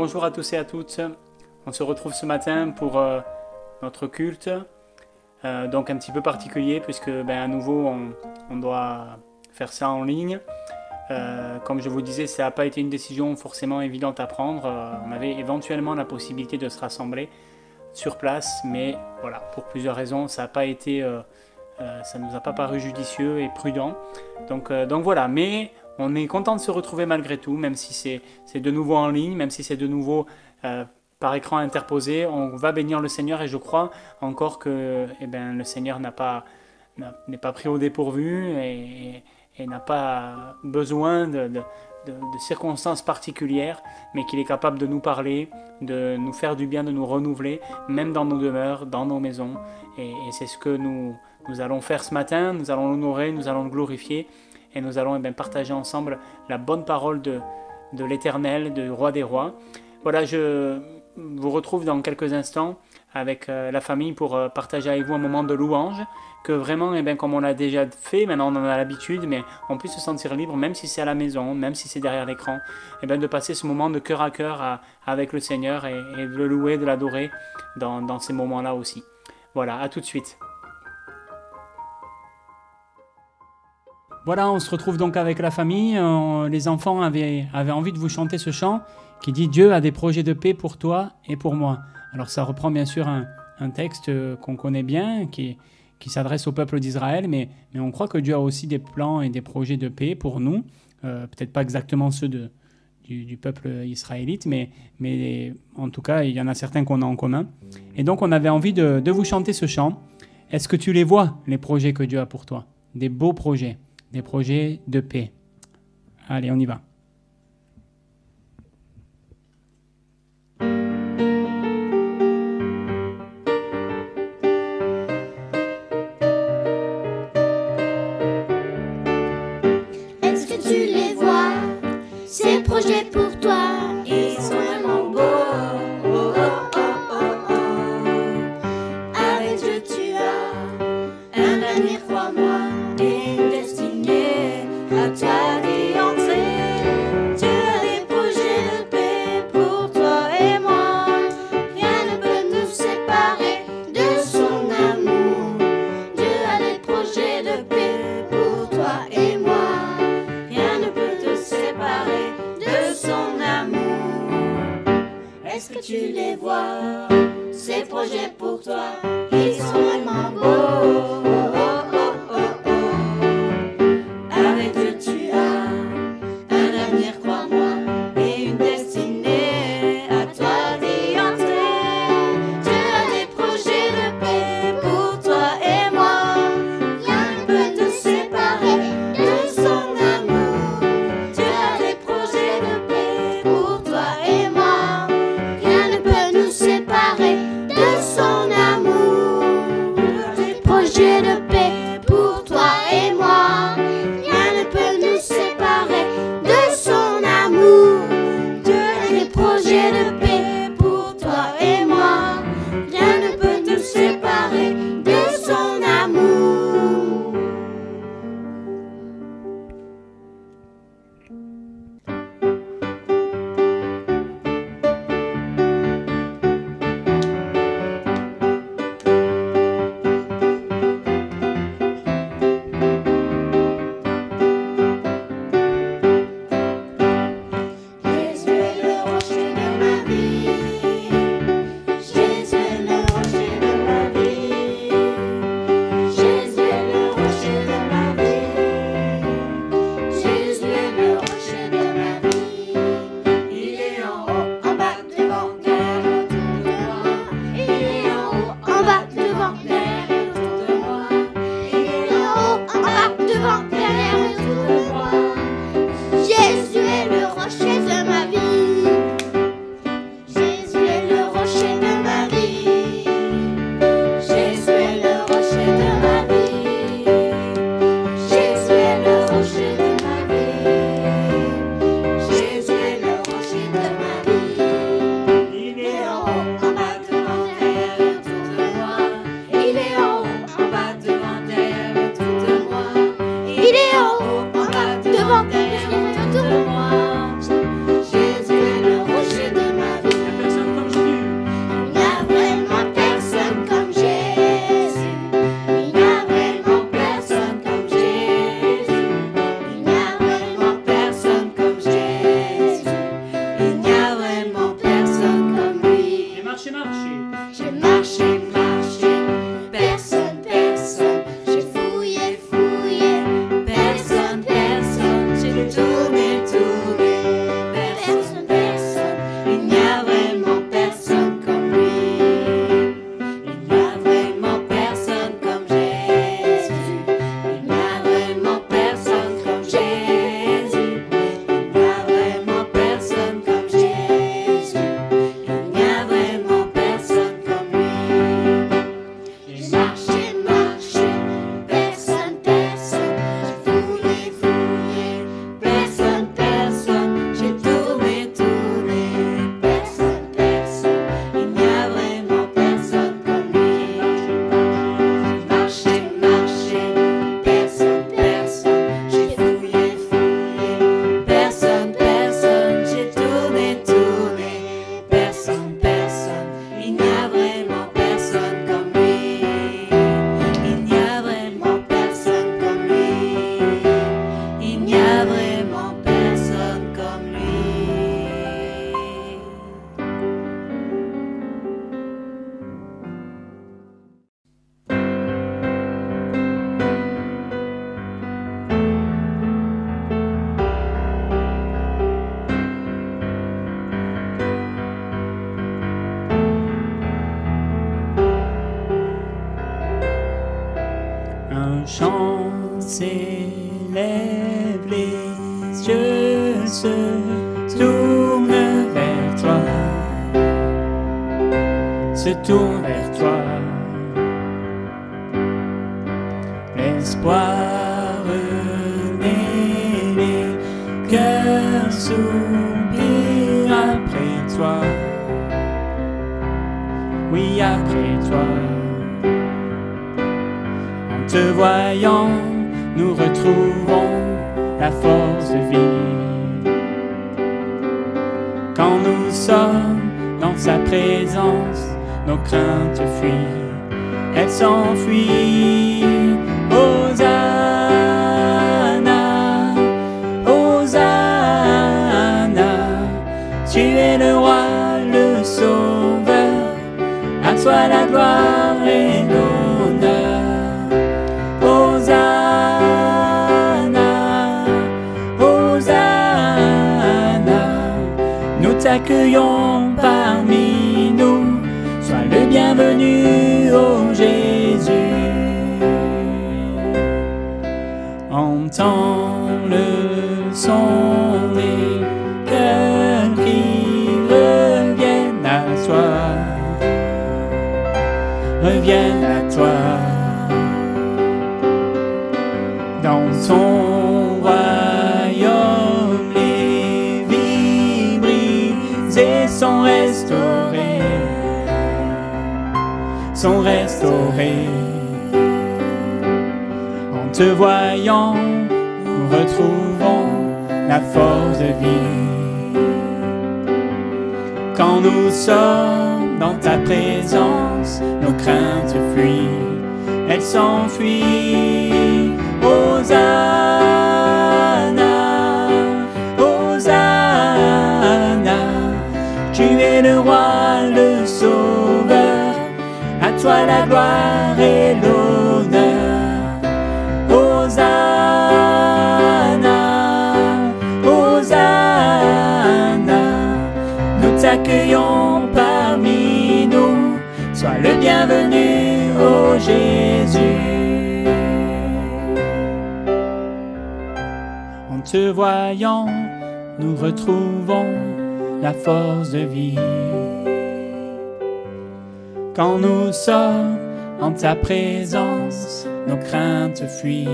bonjour à tous et à toutes. On se retrouve ce matin pour notre culte, donc un petit peu particulier puisque à nouveau on doit faire ça en ligne. Comme je vous disais, ça n'a pas été une décision forcément évidente à prendre. On avait éventuellement la possibilité de se rassembler sur place, mais voilà, pour plusieurs raisons, ça n'a pas été, ça nous a pas paru judicieux et prudent. Donc voilà, mais on est content de se retrouver malgré tout, même si c'est de nouveau en ligne, même si c'est de nouveau par écran interposé. On va bénir le Seigneur et je crois encore que le Seigneur n'est pas pris au dépourvu et n'a pas besoin de circonstances particulières, mais qu'il est capable de nous parler, de nous faire du bien, de nous renouveler, même dans nos demeures, dans nos maisons. Et c'est ce que nous allons faire ce matin. Nous allons l'honorer, nous allons le glorifier, et nous allons partager ensemble la bonne parole de l'Éternel, du Roi des Rois. Voilà, je vous retrouve dans quelques instants avec la famille pour partager avec vous un moment de louange, que vraiment, comme on l'a déjà fait, maintenant on en a l'habitude, mais on puisse se sentir libre, même si c'est à la maison, même si c'est derrière l'écran, de passer ce moment de cœur à cœur avec le Seigneur et de le louer, de l'adorer dans ces moments-là aussi. Voilà, à tout de suite. Voilà, on se retrouve donc avec la famille. Les enfants avaient envie de vous chanter ce chant qui dit « Dieu a des projets de paix pour toi et pour moi ». Alors ça reprend bien sûr un texte qu'on connaît bien, qui s'adresse au peuple d'Israël, mais on croit que Dieu a aussi des plans et des projets de paix pour nous. Peut-être pas exactement ceux du peuple israélite, mais en tout cas, il y en a certains qu'on a en commun. Et donc on avait envie de vous chanter ce chant. Est-ce que tu les vois, les projets que Dieu a pour toi? Des beaux projets. Des projets de paix. Allez, on y va. Est-ce que tu les vois, ces projets pour toi? Ils sont vraiment beaux. Oh, oh, oh, oh, oh. Avec Dieu, tu as un avenir, crois-moi, et une destinée à toi d'y entrer. Dieu a des projets de paix pour toi et moi. Rien ne peut nous séparer de son amour. Dieu a des projets de paix pour toi et moi. Rien ne peut te séparer de son amour. Est-ce que tu les vois, ces projets pour toi? Ils sont vraiment beaux. Oh, oh, oh, oh, oh. Avec Dieu, tu as un avenir, crois-moi, et une destinée à toi d'y entrer. Dieu a des projets de paix pour toi et moi. Rien ne peut te séparer de son amour. Dieu a des projets de paix pour toi et moi. Rien ne peut nous séparer de son amour. Dieu a des projets de paix pour toi et moi. Rien ne peut nous séparer de son amour. Dieu a des projets de paix pour toi et moi. Rien ne peut nous séparer de son amour. Jésus est le rocher de ma vie. Jésus est le rocher de ma vie. Jésus est le rocher de ma vie. Jésus est le rocher de ma vie. Il est en haut, en bas, devant, derrière, autour de moi. Il est en haut, en bas, devant, derrière, autour de moi. Il est en haut, en bas, devant, derrière, autour de moi. Jésus est le rocher de ma vie. Jésus est le rocher de ma vie. Jésus est le rocher de ma vie. Jésus est le rocher de ma vie. Jésus est le rocher de ma vie. Il est en haut, en bas, devant, derrière, autour de moi. Il est en haut, en bas, devant, derrière, autour de moi. Il est en haut, en bas, devant, derrière, autour de moi. Jésus est le rocher de ma marché, marché. J'ai marché, marché, personne, personne. J'ai fouillé, fouillé, personne, personne. J'ai tourné, tourné, personne, personne. Il n'y a vraiment personne comme lui. Il n'y a vraiment personne comme Jésus. Il n'y a vraiment personne comme Jésus. Il n'y a vraiment personne comme Jésus. Il n'y a vraiment personne comme lui. J'ai marché, marché, personne, personne. J'ai fouillé, fouillé, personne, personne. J'ai tourné, tourné, personne, personne. Il n'y a vraiment personne comme lui. J'ai marché, marché, personne, personne. J'ai fouillé, fouillé, personne, personne. J'ai tourné, tourné, personne, personne. Il n'y a vraiment personne comme lui. Il n'y a vraiment personne comme lui. Il n'y a vraiment personne comme lui. Un chant s'élève, les yeux se tournent vers toi, se tournent vers toi. L'espoir renaît, les cœurs soupirent après toi, oui après toi. En te voyant, nous retrouvons la force de vie. Quand nous sommes dans sa présence, nos craintes fuient, elles s'enfuient. Hosanna, Hosanna, tu es le roi, le sauveur, à toi la gloire et l'honneur. Hosanna, Hosanna, nous t'accueillons parmi nous, sois le bienvenu, ô Jésus. Entends le son des cœurs qui reviennent à toi, reviennent à toi. Dans ton royaume, les vies brisées sont restaurées, sont restaurées. En te voyant, nous retrouvons la force de vie. Quand nous sommes dans ta présence, nos craintes fuient, elles s'enfuient. Hosanna, Hosanna, tu es le roi, le sauveur, à toi la gloire et l'honneur. Hosanna, Hosanna, nous t'accueillons parmi nous, sois le bienvenu, ô Jésus. En te voyant, nous retrouvons la force de vie. Quand nous sommes en ta présence, nos craintes fuient.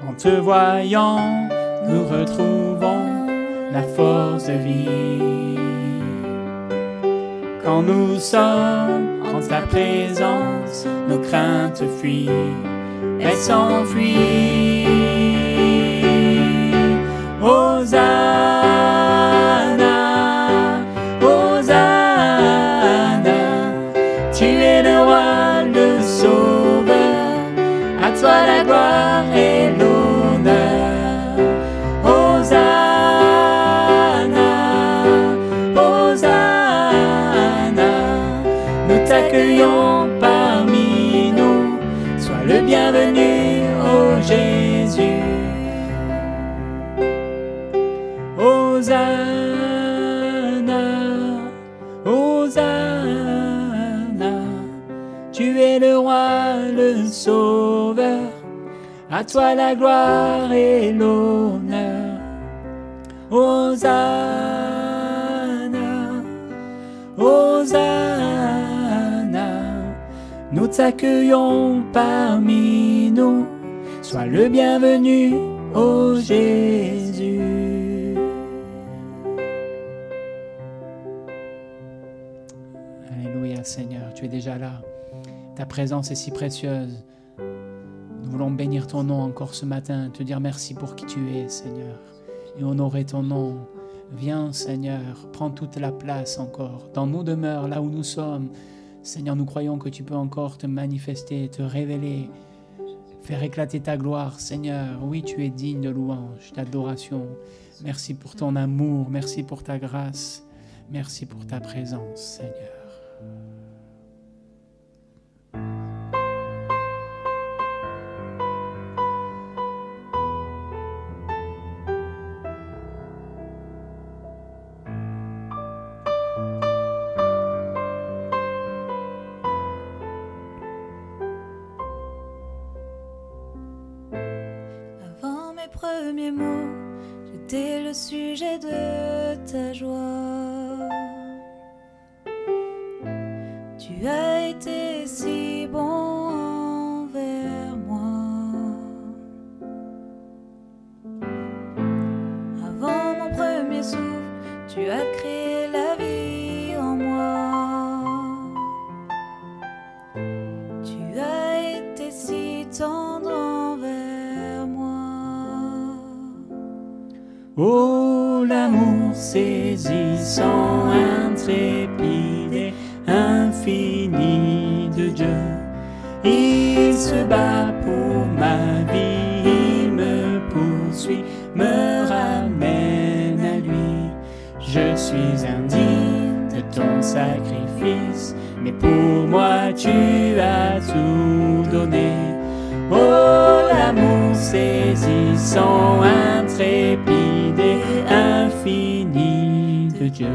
En te voyant, nous retrouvons la force de vie. Quand nous sommes en ta présence, nos craintes fuient, elles s'enfuient. Hosanna, Hosanna, tu es le roi, le sauveur, à toi la gloire et l'honneur. Hosanna, Hosanna, Tu es le roi, le sauveur. À toi la gloire et l'honneur. Hosanna, Hosanna. Nous t'accueillons parmi nous. Sois le bienvenu, ô Jésus. Alléluia Seigneur, tu es déjà là. Ta présence est si précieuse. Nous voulons bénir ton nom encore ce matin, te dire merci pour qui tu es Seigneur. Et honorer ton nom. Viens Seigneur, prends toute la place encore. Dans nous demeure, là où nous sommes. Seigneur, nous croyons que tu peux encore te manifester, te révéler, faire éclater ta gloire. Seigneur, oui, tu es digne de louange, d'adoration. Merci pour ton amour, merci pour ta grâce, merci pour ta présence, Seigneur. Premiers mots, j'étais le sujet de ta joie. Tu as été si bon envers moi. Avant mon premier souffle, tu as créé la vie en moi. Tu as été si tendre envers moi. Oh, l'amour saisissant, intrépide et infini de Dieu. Il se bat pour ma vie, il me poursuit, me ramène à lui. Je suis indigne de ton sacrifice, mais pour moi tu as tout donné. Oh, l'amour saisissant, intrépide et infini de Dieu.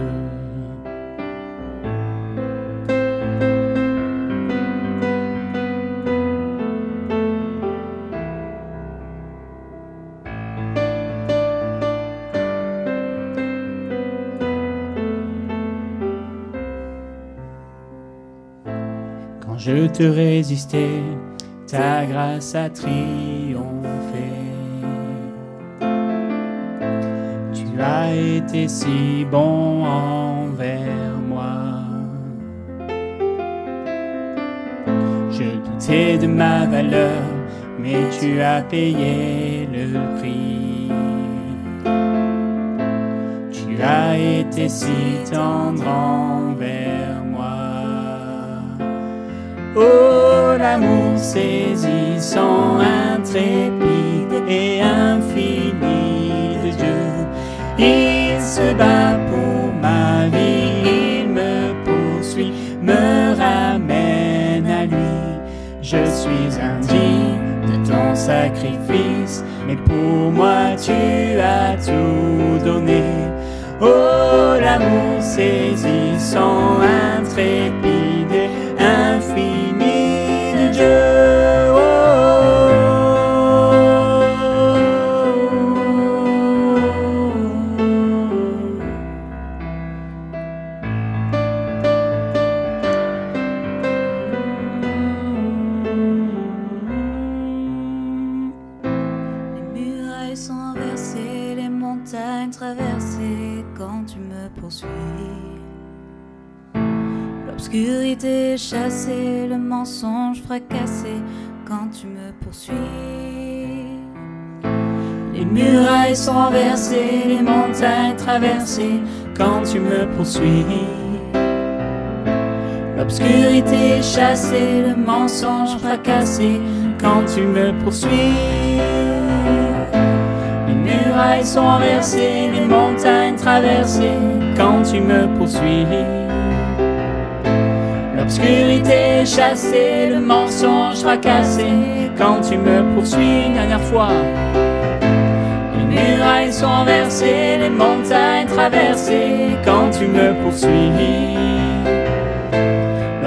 Quand je te résistais, ta grâce a triomphé. Tu as été si bon envers moi. Je doutais de ma valeur, mais tu as payé le prix. Tu as été si tendre envers moi. Oh, l'amour saisissant, intrépide et infini de Dieu. Il se bat pour ma vie, il me poursuit, me ramène à lui. Je suis indigne de ton sacrifice, mais pour moi tu as tout donné. Oh, l'amour saisissant, intrépide et infini de Dieu. Les murailles sont renversées, les montagnes traversées quand tu me poursuis. L'obscurité chassée, le mensonge fracassé quand tu me poursuis. Les murailles sont renversées, les montagnes traversées quand tu me poursuis. L'obscurité chassée, le mensonge fracassé quand tu me poursuis. Les murailles sont renversées, les montagnes traversées quand tu me poursuis. L'obscurité chassée, le mensonge fracassé quand tu me poursuis. Une dernière fois. Les murailles sont renversées, les montagnes traversées quand tu me poursuis.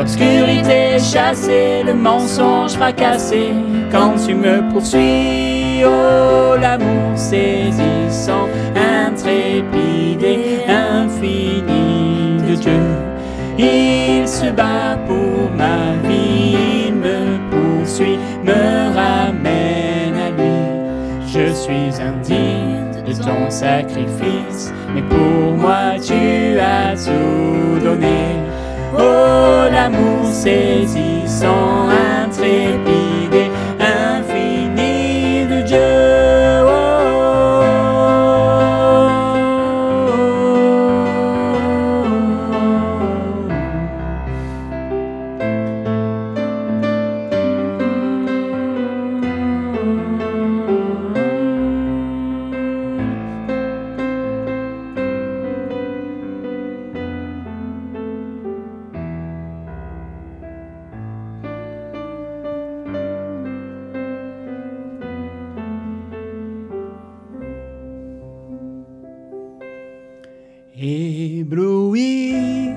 L'obscurité chassée, le mensonge fracassé, quand tu me poursuis, oh l'amour saisissant, intrépide et infini de Dieu. Il se bat pour ma vie, il me poursuit, me ramène à lui. Je suis indigne de ton sacrifice, mais pour moi tu as tout donné. Oh, l'amour saisissant, intrépide et infini de Dieu. Oh, ébloui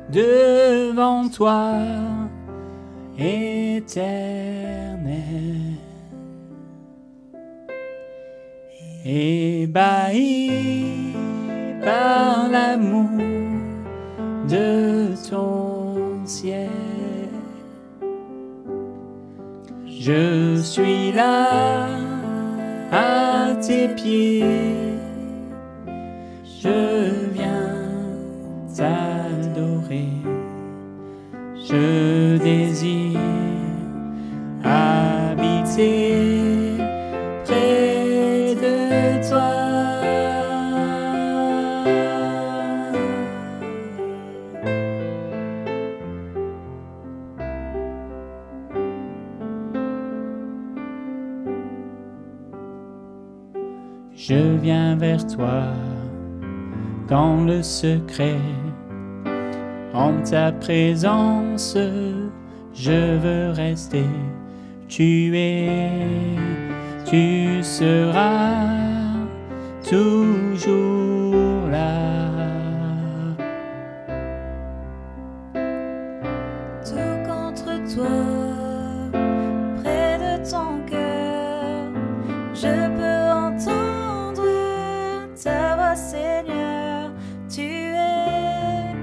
devant toi, éternel, ébahi par l'amour de ton ciel. Je suis là à tes pieds, je viens t'adorer, je désire habiter près de toi. Je viens vers toi dans le secret, en ta présence, je veux rester. Tu es, tu seras toujours là. Tout contre toi, près de ton cœur, je peux entendre ta voix, Seigneur. Tu es,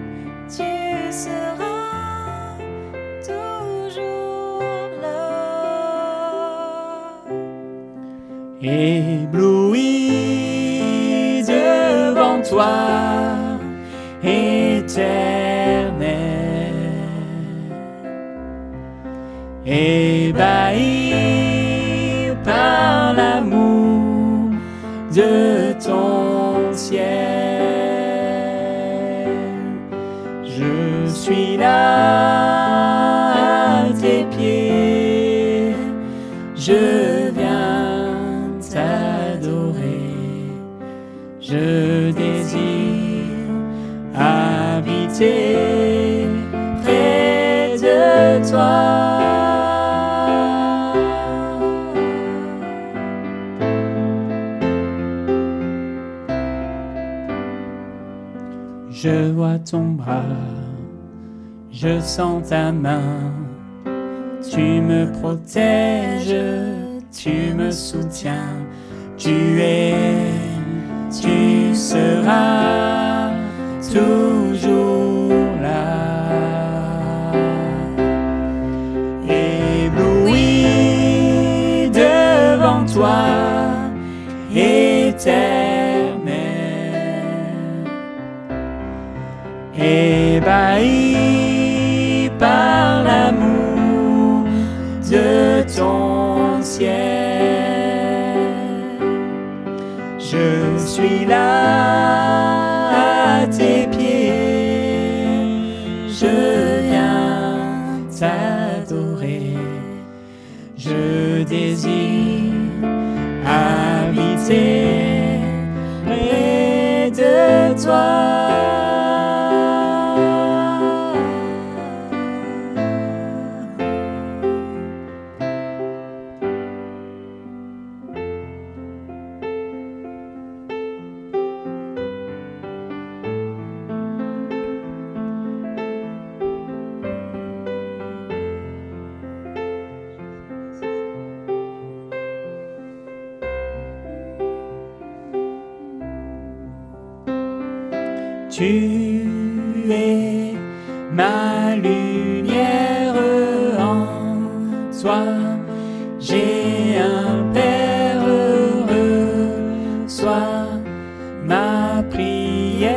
tu seras toujours là. Ébloui devant toi, éternel, ébahi par l'amour de ton ciel. Je suis là à tes pieds, je viens t'adorer, je désire habiter près de toi. Je vois ton bras, je sens ta main, tu me protèges, tu me soutiens, tu es, tu seras toujours là. Ébloui devant toi, éternel, ébahi par l'amour de ton ciel. Je suis là à tes pieds, je viens t'adorer, je désire habiter près de toi. Tu es ma lumière, en toi j'ai un Père heureux, sois ma prière.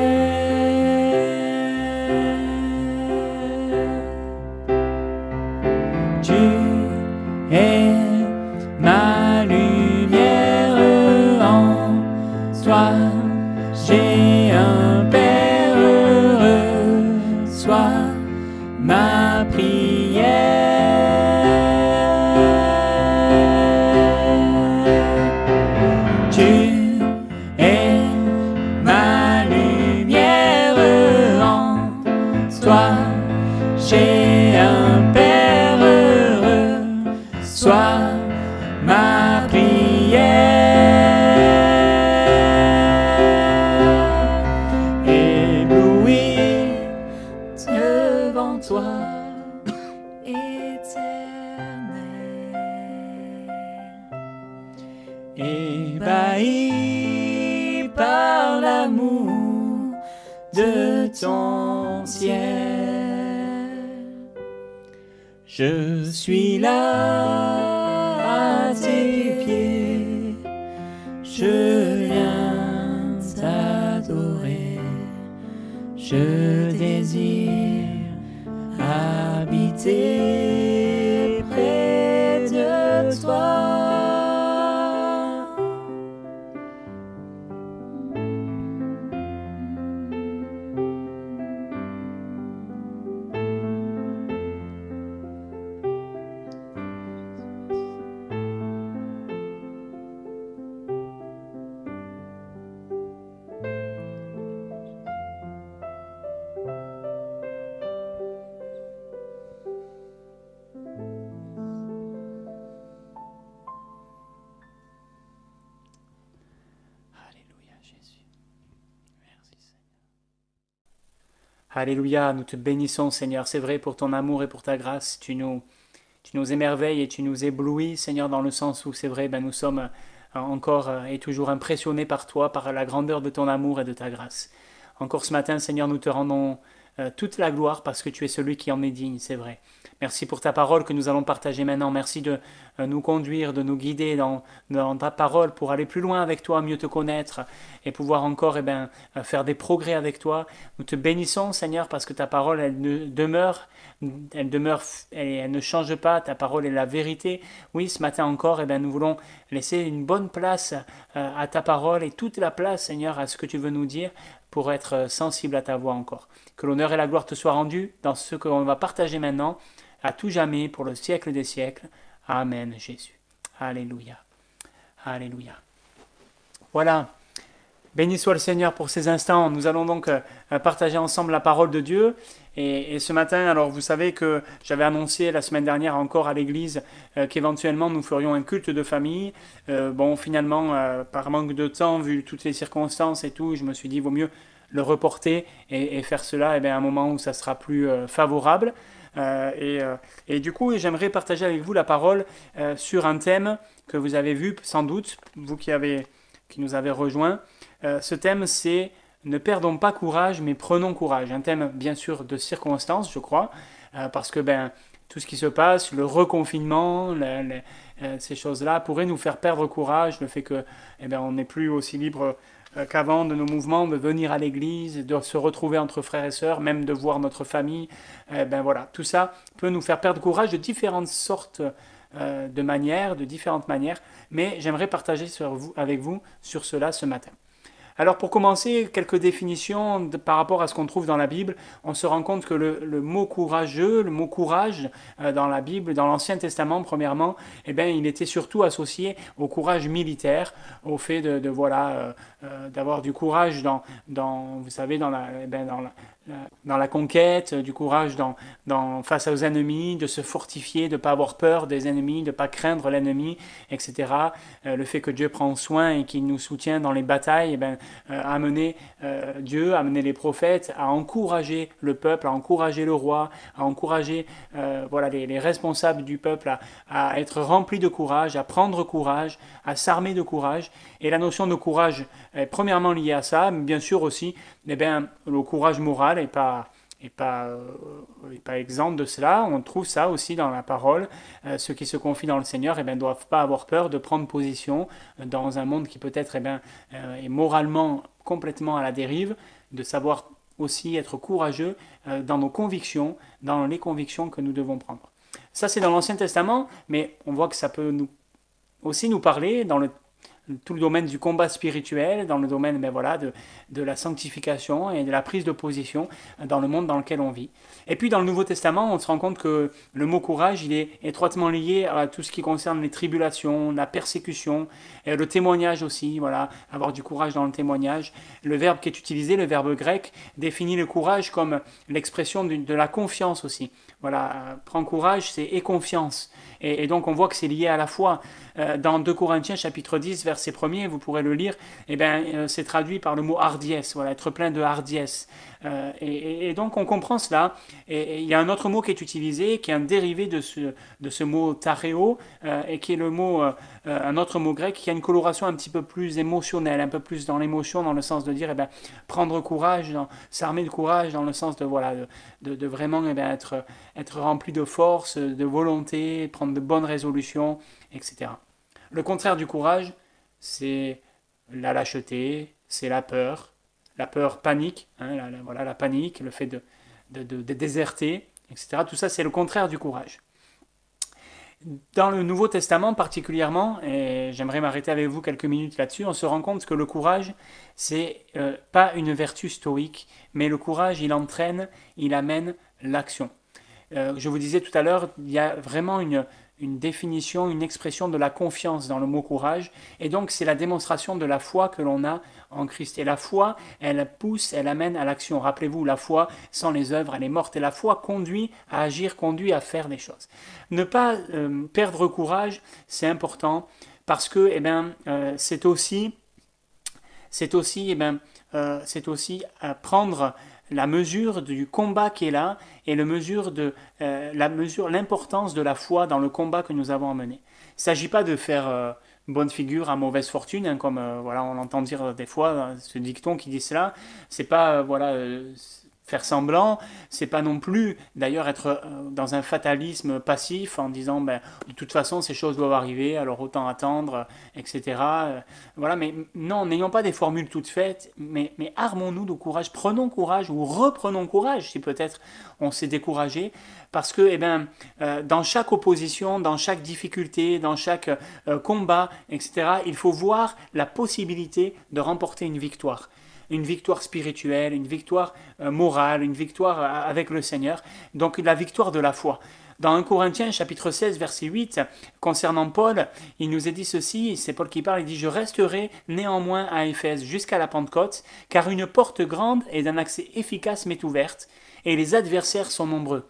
Tu es ma lumière, en toi j'ai un Père heureux, sois ma prière. Tu es ma lumière, en toi j'ai un Père heureux, sois ma prière. Ébloui devant toi, ébahi par l'amour de ton ciel. Je suis là à tes pieds, je viens t'adorer, je désire habiter près de toi. Alléluia, Jésus. Merci, Seigneur. Alléluia, nous te bénissons, Seigneur. C'est vrai, pour ton amour et pour ta grâce, tu nous émerveilles et tu nous éblouis, Seigneur, dans le sens où c'est vrai, nous sommes encore et toujours impressionnés par toi, par la grandeur de ton amour et de ta grâce. Encore ce matin, Seigneur, nous te rendons toute la gloire parce que tu es celui qui en est digne, c'est vrai. Merci pour ta parole que nous allons partager maintenant. Merci de nous conduire, de nous guider dans ta parole pour aller plus loin avec toi, mieux te connaître et pouvoir encore faire des progrès avec toi. Nous te bénissons, Seigneur, parce que ta parole, elle ne change pas. Ta parole est la vérité. Oui, ce matin encore, nous voulons laisser une bonne place à ta parole et toute la place, Seigneur, à ce que tu veux nous dire pour être sensible à ta voix encore. Que l'honneur et la gloire te soient rendus dans ce qu'on va partager maintenant, à tout jamais, pour le siècle des siècles. Amen, Jésus. Alléluia. Alléluia. Voilà. Béni soit le Seigneur pour ces instants. Nous allons donc partager ensemble la parole de Dieu. Et ce matin, alors vous savez que j'avais annoncé la semaine dernière encore à l'église qu'éventuellement nous ferions un culte de famille. Finalement, par manque de temps, vu toutes les circonstances et tout, je me suis dit vaut mieux le reporter et faire cela à un moment où ça sera plus favorable. Et du coup, j'aimerais partager avec vous la parole sur un thème que vous avez vu sans doute, vous qui nous avez rejoints. Ce thème, c'est « Ne perdons pas courage, mais prenons courage ». Un thème, bien sûr, de circonstances, je crois, parce que tout ce qui se passe, le reconfinement, ces choses-là, pourraient nous faire perdre courage, le fait que on n'est plus aussi libre qu'avant de nos mouvements, de venir à l'église, de se retrouver entre frères et sœurs, même de voir notre famille. Voilà, tout ça peut nous faire perdre courage de différentes sortes de manières, de différentes manières, mais j'aimerais partager avec vous sur cela ce matin. Alors pour commencer, quelques définitions par rapport à ce qu'on trouve dans la Bible. On se rend compte que le mot courageux, le mot courage dans la Bible, dans l'Ancien Testament premièrement, il était surtout associé au courage militaire, au fait d'avoir du courage dans dans la conquête, du courage face aux ennemis, de se fortifier, de ne pas avoir peur des ennemis, de ne pas craindre l'ennemi, etc. Le fait que Dieu prend soin et qu'il nous soutient dans les batailles, a amené Dieu, a amené les prophètes à encourager le peuple, à encourager le roi, à encourager les responsables du peuple à être remplis de courage, à prendre courage, à s'armer de courage. Et la notion de courage est premièrement liée à ça, mais bien sûr aussi le courage moral n'est pas exempt de cela. On trouve ça aussi dans la parole. Ceux qui se confient dans le Seigneur ne doivent pas avoir peur de prendre position dans un monde qui peut-être est moralement complètement à la dérive, de savoir aussi être courageux dans nos convictions, dans les convictions que nous devons prendre. Ça, c'est dans l'Ancien Testament, mais on voit que ça peut aussi nous parler dans tout le domaine du combat spirituel, dans le domaine de la sanctification et de la prise de position dans le monde dans lequel on vit. Et puis dans le Nouveau Testament, on se rend compte que le mot courage, il est étroitement lié à tout ce qui concerne les tribulations, la persécution, et le témoignage aussi, avoir du courage dans le témoignage. Le verbe qui est utilisé, le verbe grec, définit le courage comme l'expression de la confiance aussi. Prends courage, c'est et confiance. Et donc on voit que c'est lié à la foi. Dans 2 Corinthiens chapitre 10, verset 1er, vous pourrez le lire, c'est traduit par le mot hardiesse, être plein de hardiesse. Et donc on comprend cela. Et il y a un autre mot qui est utilisé, qui est un dérivé de ce mot taréo, et qui est un autre mot grec qui a une coloration un petit peu plus émotionnelle, un peu plus dans l'émotion, dans le sens de dire prendre courage, s'armer de courage, dans le sens de vraiment être rempli de force, de volonté, prendre de bonnes résolutions, etc. Le contraire du courage, c'est la lâcheté, c'est la peur panique, la panique, le fait de déserter, etc. Tout ça, c'est le contraire du courage. Dans le Nouveau Testament particulièrement, et j'aimerais m'arrêter avec vous quelques minutes là-dessus, on se rend compte que le courage, c'est pas une vertu stoïque, mais le courage, il entraîne, il amène l'action. Je vous disais tout à l'heure, il y a vraiment une définition, une expression de la confiance dans le mot courage, et donc c'est la démonstration de la foi que l'on a en Christ. Et la foi, elle pousse, elle amène à l'action. Rappelez-vous, la foi, sans les œuvres, elle est morte, et la foi conduit à agir, conduit à faire des choses. Ne pas perdre courage, c'est important, parce que c'est aussi prendre la mesure du combat qui est là et l'importance de la foi dans le combat que nous avons à mener. Il ne s'agit pas de faire bonne figure à mauvaise fortune, comme on l'entend dire des fois, ce dicton qui dit cela. C'est pas faire semblant, c'est pas non plus d'ailleurs être dans un fatalisme passif en disant de toute façon ces choses doivent arriver, alors autant attendre, etc. Mais non, n'ayons pas des formules toutes faites, mais armons-nous de courage, prenons courage ou reprenons courage si peut-être on s'est découragé, parce que dans chaque opposition, dans chaque difficulté, dans chaque combat, etc., il faut voir la possibilité de remporter une victoire spirituelle, une victoire morale, une victoire avec le Seigneur, donc la victoire de la foi. Dans 1 Corinthiens chapitre 16 verset 8, concernant Paul, il nous est dit ceci, c'est Paul qui parle, il dit « Je resterai néanmoins à Éphèse jusqu'à la Pentecôte, car une porte grande et d'un accès efficace m'est ouverte, et les adversaires sont nombreux. »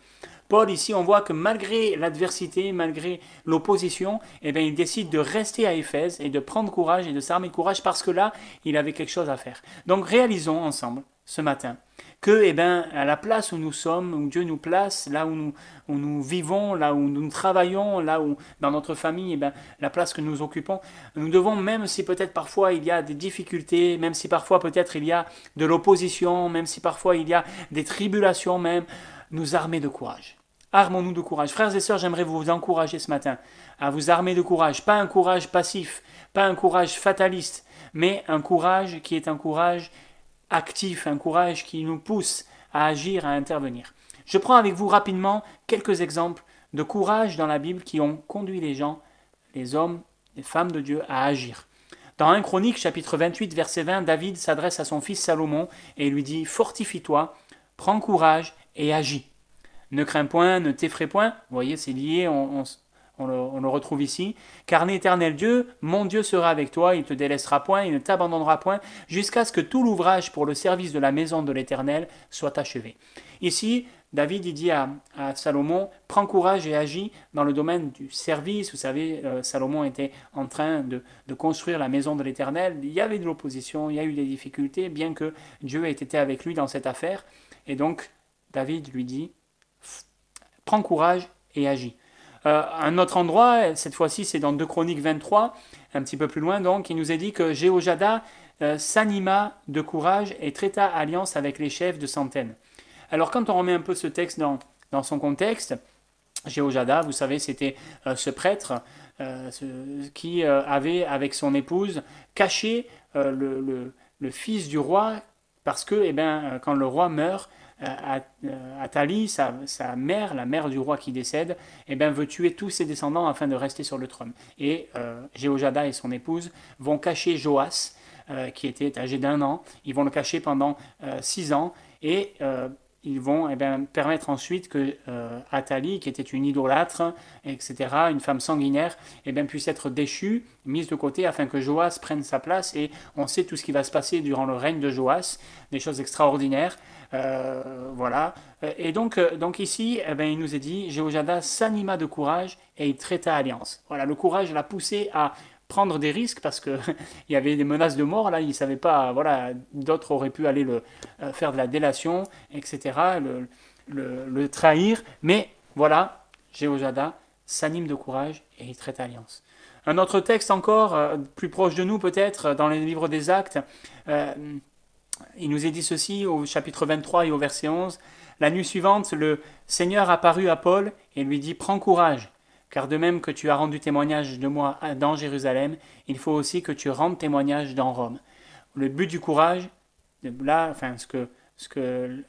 Paul, ici, on voit que malgré l'adversité, malgré l'opposition, il décide de rester à Éphèse et de prendre courage et de s'armer de courage parce que là, il avait quelque chose à faire. Donc, réalisons ensemble, ce matin, que, à la place où nous sommes, où Dieu nous place, là où nous vivons, là où nous travaillons, là où, dans notre famille, la place que nous occupons, nous devons, même si peut-être parfois il y a des difficultés, même si parfois peut-être il y a de l'opposition, même si parfois il y a des tribulations même, nous armer de courage. Armons-nous de courage. Frères et sœurs, j'aimerais vous encourager ce matin à vous armer de courage. Pas un courage passif, pas un courage fataliste, mais un courage qui est un courage actif, un courage qui nous pousse à agir, à intervenir. Je prends avec vous rapidement quelques exemples de courage dans la Bible qui ont conduit les gens, les hommes, les femmes de Dieu à agir. Dans 1 Chronique, chapitre 28, verset 20, David s'adresse à son fils Salomon et lui dit « Fortifie-toi, prends courage et agis. Ne crains point, ne t'effraie point. » Vous voyez, c'est lié, on on le retrouve ici. Car l'Éternel Dieu, mon Dieu sera avec toi, il ne te délaissera point, il ne t'abandonnera point, jusqu'à ce que tout l'ouvrage pour le service de la maison de l'Éternel soit achevé. Ici, David il dit à Salomon, prends courage et agis dans le domaine du service. Vous savez, Salomon était en train de construire la maison de l'Éternel. Il y avait de l'opposition, il y a eu des difficultés, bien que Dieu ait été avec lui dans cette affaire. Et donc, David lui dit, prends courage et agis. Un autre endroit, cette fois-ci c'est dans 2 Chroniques 23, un petit peu plus loin donc, il nous est dit que Jéhojada s'anima de courage et traita alliance avec les chefs de centaines. Alors quand on remet un peu ce texte dans son contexte, Jéhojada, vous savez, c'était ce prêtre qui avait avec son épouse caché le fils du roi parce que quand le roi meurt, Athalie, sa mère, la mère du roi qui décède, veut tuer tous ses descendants afin de rester sur le trône. Et Jéhojada et son épouse vont cacher Joas, qui était âgé d'1 an, ils vont le cacher pendant 6 ans, et ils vont permettre ensuite que Athalie, qui était une idolâtre, etc., une femme sanguinaire, puisse être déchue, mise de côté, afin que Joas prenne sa place. Et on sait tout ce qui va se passer durant le règne de Joas, des choses extraordinaires. Voilà. Et donc ici, il nous est dit, Jéhojada s'anima de courage et il traita alliance. Voilà, le courage l'a poussé à prendre des risques parce qu'il y avait des menaces de mort, là il ne savait pas, voilà, d'autres auraient pu aller faire de la délation, etc., le trahir, mais voilà, Jéhojada s'anime de courage et il traite alliance. Un autre texte encore, plus proche de nous peut-être, dans les livres des Actes, il nous est dit ceci au chapitre 23 et au verset 11, la nuit suivante, le Seigneur apparut à Paul et lui dit, prends courage, car de même que tu as rendu témoignage de moi dans Jérusalem, il faut aussi que tu rendes témoignage dans Rome. Le but du courage, là, ce que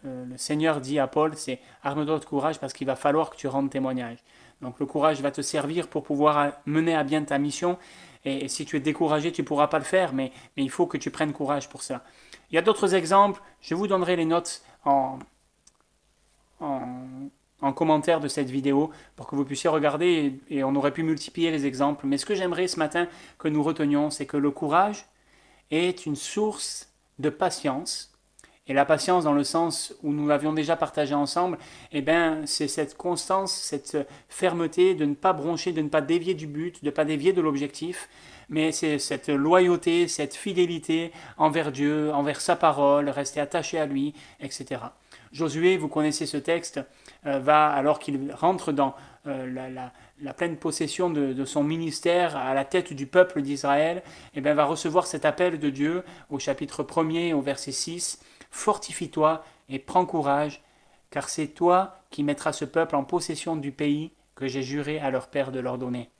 le Seigneur dit à Paul, c'est arme-toi de courage parce qu'il va falloir que tu rendes témoignage. Donc le courage va te servir pour pouvoir mener à bien ta mission. Et si tu es découragé, tu ne pourras pas le faire, mais il faut que tu prennes courage pour ça. Il y a d'autres exemples, je vous donnerai les notes en commentaire de cette vidéo pour que vous puissiez regarder et on aurait pu multiplier les exemples. Mais ce que j'aimerais ce matin que nous retenions, c'est que le courage est une source de patience. Et la patience dans le sens où nous l'avions déjà partagé ensemble, c'est cette constance, cette fermeté de ne pas broncher, de ne pas dévier du but, de ne pas dévier de l'objectif, mais c'est cette loyauté, cette fidélité envers Dieu, envers sa parole, rester attaché à lui, etc. Josué, vous connaissez ce texte, alors qu'il rentre dans la pleine possession de son ministère à la tête du peuple d'Israël, va recevoir cet appel de Dieu au chapitre 1er, au verset 6, « Fortifie-toi et prends courage, car c'est toi qui mettras ce peuple en possession du pays que j'ai juré à leur père de leur donner.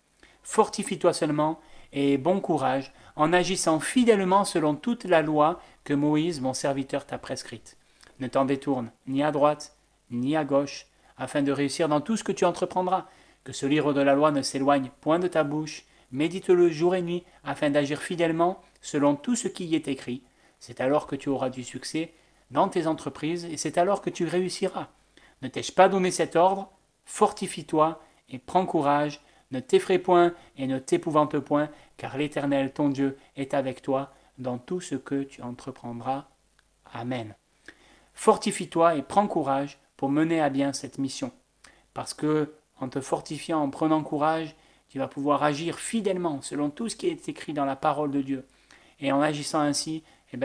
Fortifie-toi seulement et bon courage en agissant fidèlement selon toute la loi que Moïse, mon serviteur, t'a prescrite. Ne t'en détourne ni à droite ni à gauche, afin de réussir dans tout ce que tu entreprendras. Que ce livre de la loi ne s'éloigne point de ta bouche, médite-le jour et nuit, afin d'agir fidèlement selon tout ce qui y est écrit. C'est alors que tu auras du succès dans tes entreprises, et c'est alors que tu réussiras. Ne t'ai-je pas donné cet ordre? Fortifie-toi et prends courage, ne t'effraie point et ne t'épouvante point, car l'Éternel, ton Dieu, est avec toi dans tout ce que tu entreprendras. Amen. Fortifie-toi et prends courage pour mener à bien cette mission. Parce que, en te fortifiant, en prenant courage, tu vas pouvoir agir fidèlement selon tout ce qui est écrit dans la parole de Dieu. Et en agissant ainsi,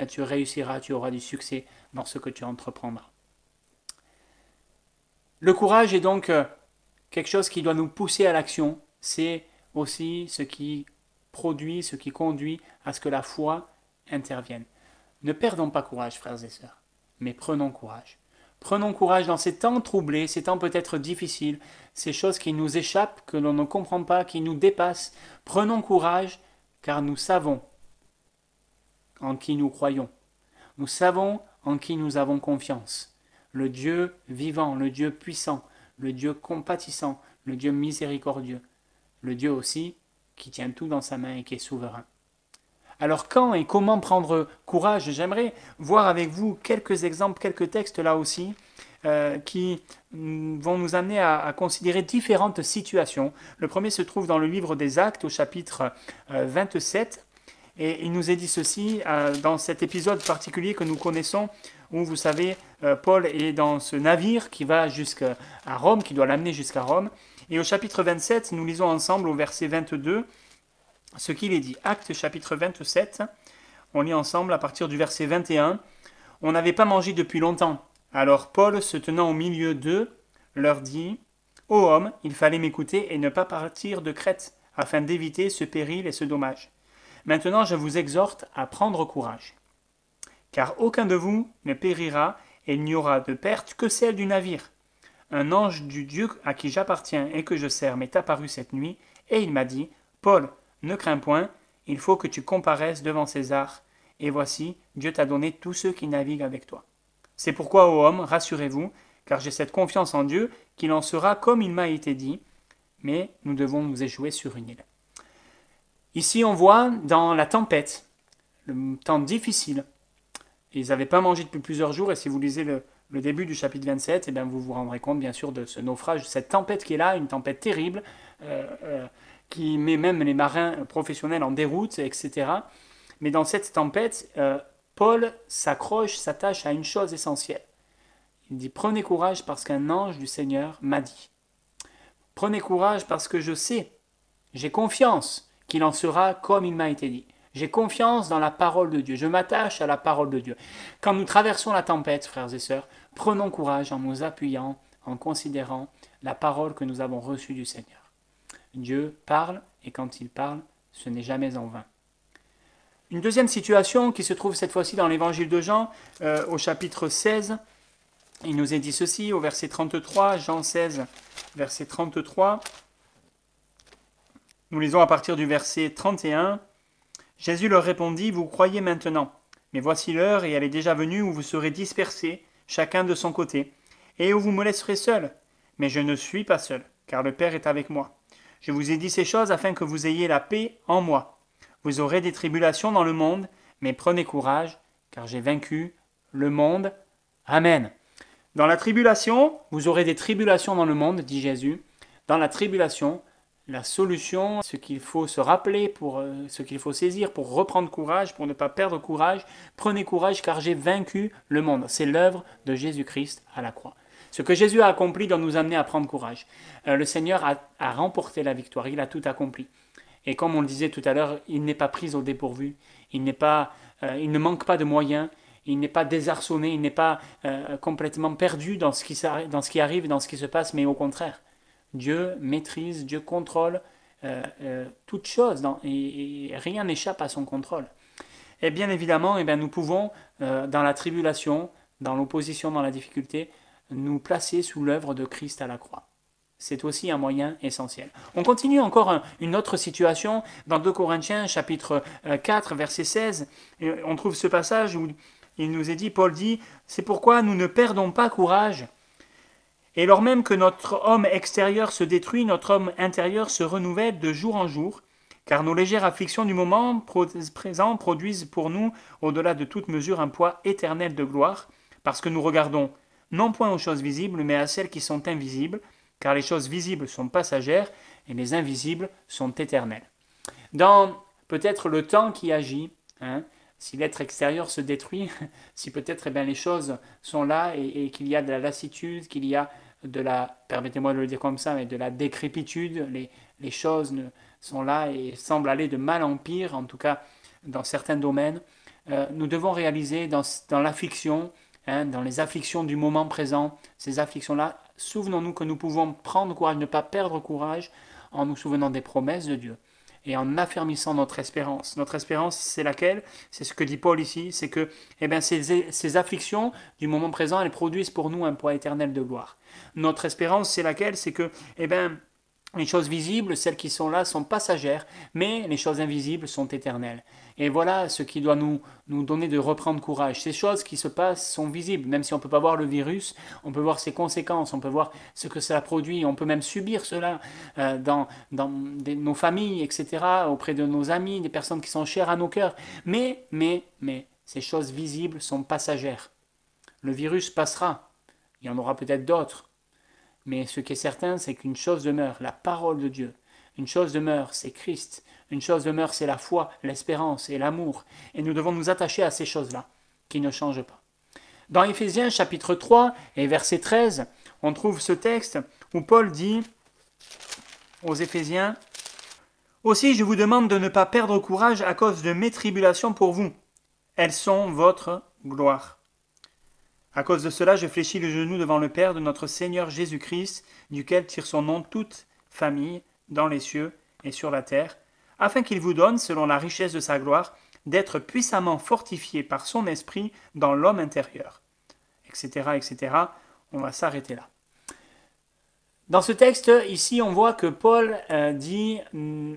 tu réussiras, tu auras du succès dans ce que tu entreprendras. Le courage est donc quelque chose qui doit nous pousser à l'action. C'est aussi ce qui produit, ce qui conduit à ce que la foi intervienne. Ne perdons pas courage, frères et sœurs, mais prenons courage. Prenons courage dans ces temps troublés, ces temps peut-être difficiles, ces choses qui nous échappent, que l'on ne comprend pas, qui nous dépassent. Prenons courage, car nous savons en qui nous croyons. Nous savons en qui nous avons confiance. Le Dieu vivant, le Dieu puissant, le Dieu compatissant, le Dieu miséricordieux, le Dieu aussi qui tient tout dans sa main et qui est souverain. Alors quand et comment prendre courage? J'aimerais voir avec vous quelques exemples, quelques textes là aussi. qui vont nous amener à considérer différentes situations. Le premier se trouve dans le livre des Actes au chapitre 27. Et il nous est dit ceci dans cet épisode particulier que nous connaissons, où vous savez, Paul est dans ce navire qui va jusqu'à Rome, qui doit l'amener jusqu'à Rome. Et au chapitre 27, nous lisons ensemble au verset 22 ce qu'il est dit. Actes chapitre 27, on lit ensemble à partir du verset 21. « On n'avait pas mangé depuis longtemps. Alors Paul, se tenant au milieu d'eux, leur dit « Ô hommes, il fallait m'écouter et ne pas partir de Crète, afin d'éviter ce péril et ce dommage. Maintenant, je vous exhorte à prendre courage. Car aucun de vous ne périra, et il n'y aura de perte que celle du navire. Un ange du Dieu à qui j'appartiens et que je sers m'est apparu cette nuit, et il m'a dit, Paul, ne crains point, il faut que tu comparaisses devant César, et voici, Dieu t'a donné tous ceux qui naviguent avec toi. C'est pourquoi, ô homme, rassurez-vous, car j'ai cette confiance en Dieu qu'il en sera comme il m'a été dit, mais nous devons nous échouer sur une île. » Ici, on voit dans la tempête, le temps difficile. Ils n'avaient pas mangé depuis plusieurs jours, et si vous lisez le début du chapitre 27, eh bien, vous vous rendrez compte bien sûr de ce naufrage, de cette tempête qui est là, une tempête terrible, qui met même les marins professionnels en déroute, etc. Mais dans cette tempête, Paul s'attache à une chose essentielle. Il dit « Prenez courage parce qu'un ange du Seigneur m'a dit. Prenez courage parce que je sais, j'ai confiance qu'il en sera comme il m'a été dit. J'ai confiance dans la parole de Dieu. Je m'attache à la parole de Dieu. Quand nous traversons la tempête, frères et sœurs, prenons courage en nous appuyant, en considérant la parole que nous avons reçue du Seigneur. Dieu parle, et quand il parle, ce n'est jamais en vain. Une deuxième situation qui se trouve cette fois-ci dans l'évangile de Jean, au chapitre 16, il nous est dit ceci, au verset 33, Jean 16, verset 33, nous lisons à partir du verset 31. Jésus leur répondit, « Vous croyez maintenant, mais voici l'heure et elle est déjà venue où vous serez dispersés, chacun de son côté, et où vous me laisserez seul. Mais je ne suis pas seul, car le Père est avec moi. Je vous ai dit ces choses afin que vous ayez la paix en moi. Vous aurez des tribulations dans le monde, mais prenez courage, car j'ai vaincu le monde. Amen. » Dans la tribulation, vous aurez des tribulations dans le monde, dit Jésus. Dans la tribulation, la solution, ce qu'il faut se rappeler, ce qu'il faut saisir pour reprendre courage, pour ne pas perdre courage, prenez courage car j'ai vaincu le monde. C'est l'œuvre de Jésus-Christ à la croix. Ce que Jésus a accompli doit nous amener à prendre courage. Le Seigneur a remporté la victoire, il a tout accompli. Et comme on le disait tout à l'heure, il n'est pas pris au dépourvu, il ne manque pas de moyens, il n'est pas désarçonné, il n'est pas complètement perdu dans ce qui arrive, dans ce qui se passe, mais au contraire. Dieu maîtrise, Dieu contrôle toutes choses et rien n'échappe à son contrôle. Et bien évidemment, nous pouvons, dans la tribulation, dans l'opposition, dans la difficulté, nous placer sous l'œuvre de Christ à la croix. C'est aussi un moyen essentiel. On continue encore une autre situation dans 2 Corinthiens, chapitre 4, verset 16. On trouve ce passage où il nous est dit, Paul dit, « C'est pourquoi nous ne perdons pas courage. Et lors même que notre homme extérieur se détruit, notre homme intérieur se renouvelle de jour en jour, car nos légères afflictions du moment présent produisent pour nous, au-delà de toute mesure, un poids éternel de gloire, parce que nous regardons non point aux choses visibles, mais à celles qui sont invisibles, car les choses visibles sont passagères et les invisibles sont éternelles. » Dans peut-être le temps qui agit, si l'être extérieur se détruit, si peut-être les choses sont là et qu'il y a de la lassitude, qu'il y a de la, permettez-moi de le dire comme ça, mais de la décrépitude, les choses sont là et semblent aller de mal en pire, en tout cas dans certains domaines. Nous devons réaliser dans l'affliction, dans les afflictions du moment présent, ces afflictions-là, souvenons-nous que nous pouvons prendre courage, ne pas perdre courage en nous souvenant des promesses de Dieu et en affermissant notre espérance. Notre espérance, c'est laquelle? C'est ce que dit Paul ici, c'est que ces afflictions du moment présent, elles produisent pour nous un poids éternel de gloire. Notre espérance, c'est laquelle? C'est que les choses visibles, celles qui sont là, sont passagères, mais les choses invisibles sont éternelles. Et voilà ce qui doit nous donner de reprendre courage. Ces choses qui se passent sont visibles, même si on ne peut pas voir le virus, on peut voir ses conséquences, on peut voir ce que cela produit, on peut même subir cela dans nos familles, etc., auprès de nos amis, des personnes qui sont chères à nos cœurs. Mais ces choses visibles sont passagères. Le virus passera, Il y en aura peut-être d'autres. Mais ce qui est certain, c'est qu'une chose demeure, la parole de Dieu. Une chose demeure, c'est Christ. Une chose demeure, c'est la foi, l'espérance et l'amour. Et nous devons nous attacher à ces choses-là, qui ne changent pas. Dans Éphésiens chapitre 3 et verset 13, on trouve ce texte où Paul dit aux Éphésiens « Aussi je vous demande de ne pas perdre courage à cause de mes tribulations pour vous. Elles sont votre gloire. À cause de cela, je fléchis le genou devant le Père de notre Seigneur Jésus-Christ, duquel tire son nom toute famille dans les cieux et sur la terre, afin qu'il vous donne, selon la richesse de sa gloire, d'être puissamment fortifié par son esprit dans l'homme intérieur. » Etc., etc. On va s'arrêter là. Dans ce texte, ici, on voit que Paul dit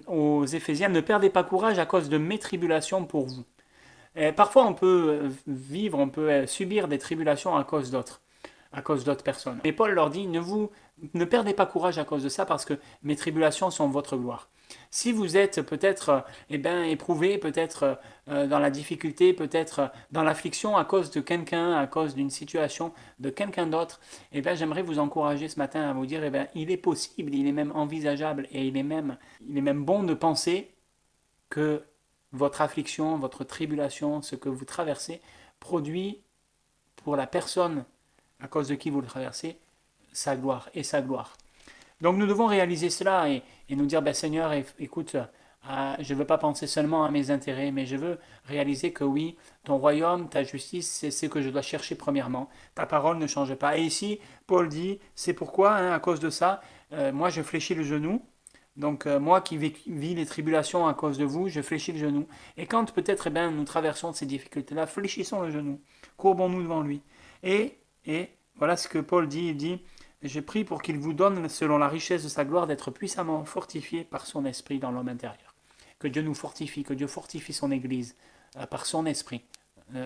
aux Éphésiens « Ne perdez pas courage à cause de mes tribulations pour vous. » Parfois, on peut vivre, on peut subir des tribulations à cause d'autres personnes. Et Paul leur dit ne perdez pas courage à cause de ça parce que mes tribulations sont votre gloire. Si vous êtes peut-être éprouvé, peut-être dans la difficulté, peut-être dans l'affliction à cause de quelqu'un, à cause d'une situation de quelqu'un d'autre, j'aimerais vous encourager ce matin à vous dire il est possible, il est même envisageable et il est même bon de penser que votre affliction, votre tribulation, ce que vous traversez, produit pour la personne à cause de qui vous le traversez, sa gloire et sa gloire. Donc nous devons réaliser cela et nous dire, Seigneur, écoute, je ne veux pas penser seulement à mes intérêts, mais je veux réaliser que oui, ton royaume, ta justice, c'est ce que je dois chercher premièrement. Ta parole ne change pas. Et ici, Paul dit, c'est pourquoi, à cause de ça, moi je fléchis le genou. Donc moi qui vis les tribulations à cause de vous, je fléchis le genou. Et quand peut-être nous traversons ces difficultés-là, fléchissons le genou, courbons-nous devant lui. Et voilà ce que Paul dit, il dit, je prie pour qu'il vous donne, selon la richesse de sa gloire, d'être puissamment fortifié par son esprit dans l'homme intérieur. Que Dieu nous fortifie, que Dieu fortifie son Église par son esprit,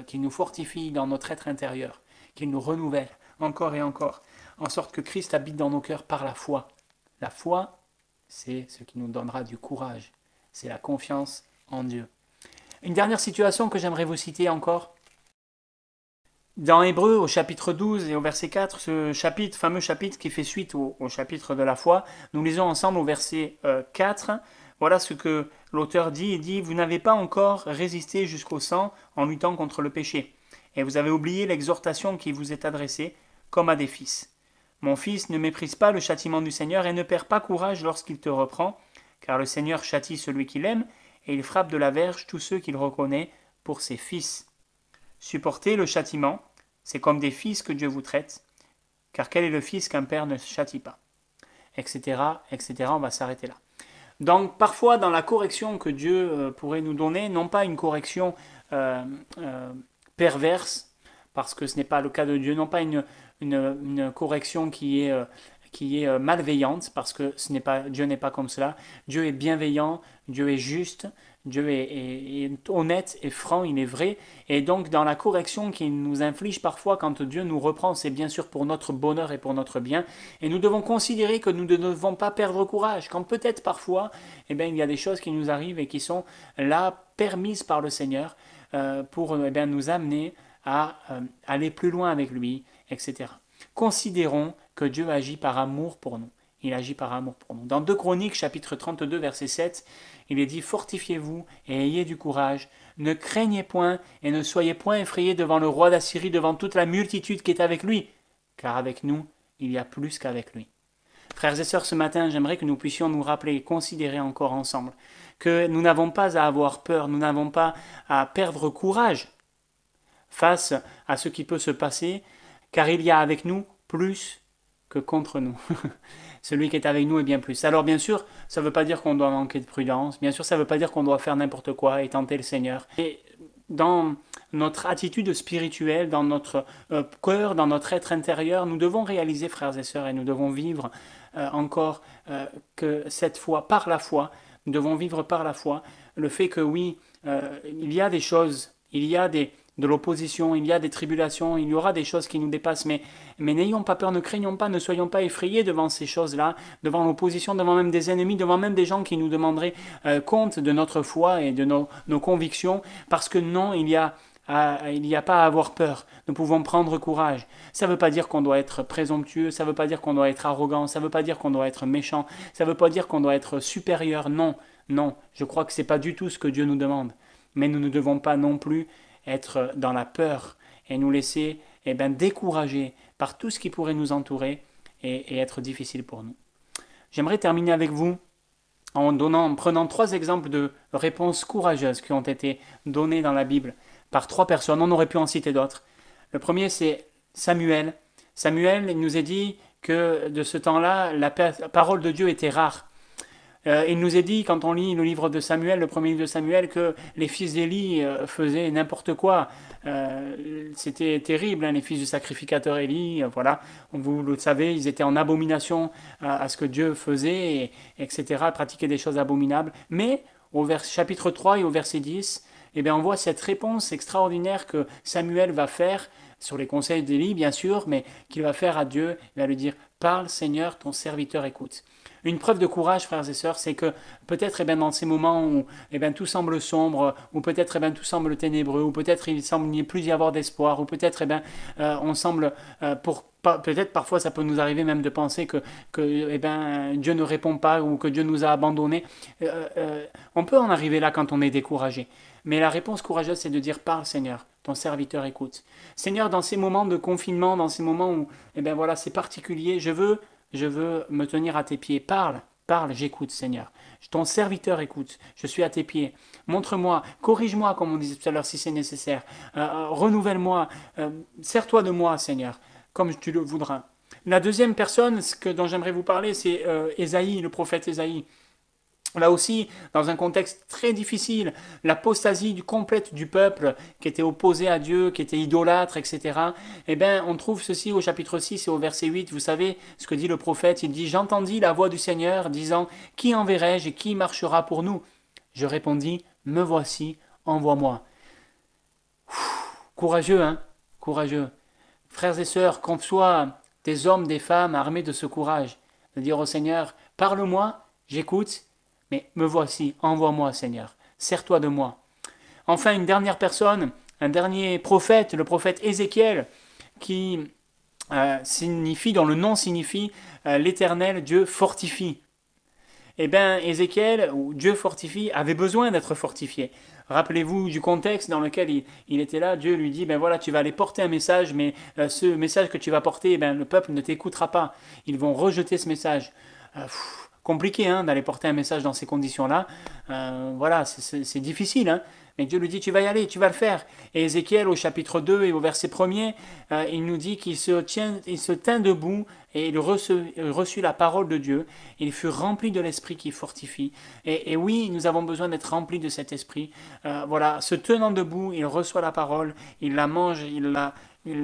qu'il nous fortifie dans notre être intérieur, qu'il nous renouvelle encore et encore, en sorte que Christ habite dans nos cœurs par la foi. La foi, c'est ce qui nous donnera du courage, c'est la confiance en Dieu. Une dernière situation que j'aimerais vous citer encore. Dans Hébreux, au chapitre 12 et au verset 4, ce fameux chapitre qui fait suite au chapitre de la foi, nous lisons ensemble au verset 4. Voilà ce que l'auteur dit. Il dit « Vous n'avez pas encore résisté jusqu'au sang en luttant contre le péché, et vous avez oublié l'exhortation qui vous est adressée comme à des fils. Mon fils, ne méprise pas le châtiment du Seigneur et ne perds pas courage lorsqu'il te reprend, car le Seigneur châtie celui qu'il aime, et il frappe de la verge tous ceux qu'il reconnaît pour ses fils. Supportez le châtiment, c'est comme des fils que Dieu vous traite, car quel est le fils qu'un père ne châtie pas ?» Etc., etc. On va s'arrêter là. Donc parfois dans la correction que Dieu pourrait nous donner, non pas une correction perverse, parce que ce n'est pas le cas de Dieu, non pas une correction qui est malveillante, parce que Dieu n'est pas comme cela. Dieu est bienveillant, Dieu est juste, Dieu est honnête et franc, il est vrai. Et donc dans la correction qu'il nous inflige parfois quand Dieu nous reprend, c'est bien sûr pour notre bonheur et pour notre bien. Et nous devons considérer que nous ne devons pas perdre courage, quand peut-être parfois il y a des choses qui nous arrivent et qui sont là permises par le Seigneur pour nous amener à aller plus loin avec lui, etc. Considérons que Dieu agit par amour pour nous. Il agit par amour pour nous. Dans 2 Chroniques, chapitre 32, verset 7, il est dit « Fortifiez-vous et ayez du courage. Ne craignez point et ne soyez point effrayés devant le roi d'Assyrie, devant toute la multitude qui est avec lui, car avec nous, il y a plus qu'avec lui. » Frères et sœurs, ce matin, j'aimerais que nous puissions nous rappeler et considérer encore ensemble que nous n'avons pas à avoir peur, nous n'avons pas à perdre courage face à ce qui peut se passer, car il y a avec nous plus que contre nous. Celui qui est avec nous est bien plus. Alors bien sûr, ça ne veut pas dire qu'on doit manquer de prudence, bien sûr ça ne veut pas dire qu'on doit faire n'importe quoi et tenter le Seigneur. Et dans notre attitude spirituelle, dans notre cœur, dans notre être intérieur, nous devons réaliser, frères et sœurs, et nous devons vivre encore que cette foi, par la foi, nous devons vivre par la foi, le fait que oui, il y a des choses, il y a de l'opposition, il y a des tribulations, il y aura des choses qui nous dépassent, mais n'ayons pas peur, ne craignons pas, ne soyons pas effrayés devant ces choses-là, devant l'opposition, devant même des ennemis, devant même des gens qui nous demanderaient compte de notre foi et de nos convictions, parce que non, il y a il n'y a pas à avoir peur. Nous pouvons prendre courage. Ça ne veut pas dire qu'on doit être présomptueux, ça ne veut pas dire qu'on doit être arrogant, ça ne veut pas dire qu'on doit être méchant, ça ne veut pas dire qu'on doit être supérieur. Non, non, je crois que ce n'est pas du tout ce que Dieu nous demande. Mais nous ne devons pas non plus être dans la peur et nous laisser décourager par tout ce qui pourrait nous entourer et être difficile pour nous. J'aimerais terminer avec vous en prenant 3 exemples de réponses courageuses qui ont été données dans la Bible par 3 personnes. On aurait pu en citer d'autres. Le premier, c'est Samuel. Samuel, il nous est dit que de ce temps-là, la parole de Dieu était rare. Il nous est dit, quand on lit le livre de Samuel, le premier livre de Samuel, que les fils d'Élie faisaient n'importe quoi. C'était terrible, hein, les fils du sacrificateur Élie, voilà. Vous le savez, ils étaient en abomination à ce que Dieu faisait, etc., pratiquaient des choses abominables. Mais au chapitre 3 et au verset 10, on voit cette réponse extraordinaire que Samuel va faire, sur les conseils d'Élie, bien sûr, mais qu'il va faire à Dieu. Il va lui dire « Parle, Seigneur, ton serviteur écoute ». Une preuve de courage, frères et sœurs, c'est que peut-être dans ces moments où tout semble sombre, ou peut-être tout semble ténébreux, ou peut-être il semble n'y plus y avoir d'espoir, ou peut-être on semble, peut-être parfois ça peut nous arriver même de penser que Dieu ne répond pas ou que Dieu nous a abandonnés. On peut en arriver là quand on est découragé. Mais la réponse courageuse, c'est de dire « Parle, Seigneur, ton serviteur écoute ». Seigneur, dans ces moments de confinement, dans ces moments où c'est particulier, je veux me tenir à tes pieds. Parle, j'écoute, Seigneur. Ton serviteur écoute, je suis à tes pieds. Montre-moi, corrige-moi, comme on disait tout à l'heure, si c'est nécessaire. Renouvelle-moi, sers-toi de moi, Seigneur, comme tu le voudras. La deuxième personne dont j'aimerais vous parler, c'est Ésaïe, le prophète Ésaïe. Là aussi, dans un contexte très difficile, l'apostasie complète du peuple qui était opposé à Dieu, qui était idolâtre, etc. On trouve ceci au chapitre 6 et au verset 8. Vous savez ce que dit le prophète? Il dit « J'entendis la voix du Seigneur disant « Qui enverrai-je et qui marchera pour nous ?» Je répondis « Me voici, envoie-moi. » Courageux, hein? Courageux. Frères et sœurs, qu'on soit des hommes, des femmes armés de ce courage, de dire au Seigneur « Parle-moi, j'écoute. » Mais me voici, envoie-moi, Seigneur, sers-toi de moi. Enfin, une dernière personne, un dernier prophète, le prophète Ézéchiel, qui dont le nom signifie l'Éternel Dieu fortifie. Ézéchiel, ou Dieu fortifie, avait besoin d'être fortifié. Rappelez-vous du contexte dans lequel il était là. Dieu lui dit, voilà, tu vas aller porter un message, mais ce message que tu vas porter, le peuple ne t'écoutera pas. Ils vont rejeter ce message. Compliqué d'aller porter un message dans ces conditions-là. C'est difficile. Mais Dieu lui dit, tu vas y aller, tu vas le faire. Et Ézéchiel, au chapitre 2 et au verset 1er, il nous dit qu'il se tint debout et il reçut la parole de Dieu. Il fut rempli de l'esprit qui fortifie. Et oui, nous avons besoin d'être remplis de cet esprit. Se tenant debout, il reçoit la parole, il la mange, il